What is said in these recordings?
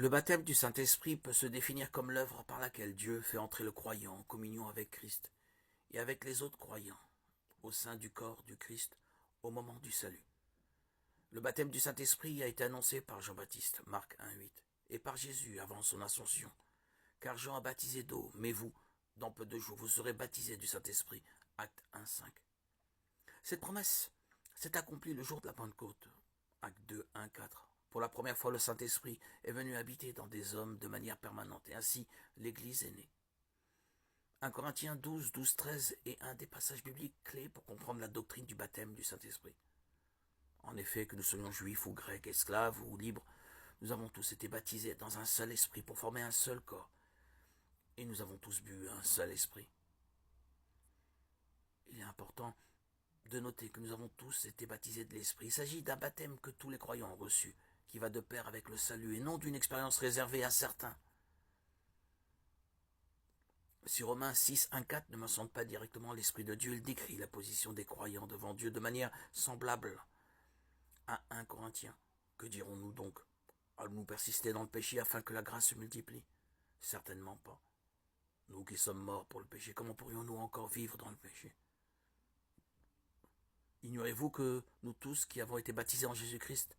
Le baptême du Saint-Esprit peut se définir comme l'œuvre par laquelle Dieu fait entrer le croyant en communion avec Christ et avec les autres croyants au sein du corps du Christ au moment du salut. Le baptême du Saint-Esprit a été annoncé par Jean-Baptiste, Marc 1,8, et par Jésus avant son ascension. Car Jean a baptisé d'eau, mais vous, dans peu de jours, vous serez baptisés du Saint-Esprit. Acte 1,5. Cette promesse s'est accomplie le jour de la Pentecôte. Acte 2,1,4. Pour la première fois, le Saint-Esprit est venu habiter dans des hommes de manière permanente, et ainsi l'Église est née. 1 Corinthiens 12, 13 est un des passages bibliques clés pour comprendre la doctrine du baptême du Saint-Esprit. En effet, que nous soyons juifs ou grecs, esclaves ou libres, nous avons tous été baptisés dans un seul esprit pour former un seul corps. Et nous avons tous bu un seul esprit. Il est important de noter que nous avons tous été baptisés de l'esprit. Il s'agit d'un baptême que tous les croyants ont reçu, qui va de pair avec le salut et non d'une expérience réservée à certains. Si Romains 6,1,4 ne mentionne pas directement l'Esprit de Dieu, il décrit la position des croyants devant Dieu de manière semblable à 1 Corinthiens. Que dirons-nous donc? Allons-nous persister dans le péché afin que la grâce se multiplie? Certainement pas. Nous qui sommes morts pour le péché, comment pourrions-nous encore vivre dans le péché? Ignorez-vous que nous tous qui avons été baptisés en Jésus-Christ,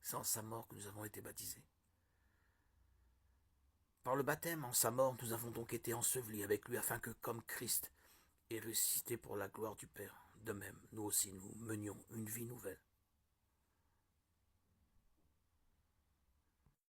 c'est en sa mort que nous avons été baptisés. Par le baptême, en sa mort, nous avons donc été ensevelis avec lui afin que, comme Christ est ressuscité pour la gloire du Père, de même, nous aussi, nous menions une vie nouvelle.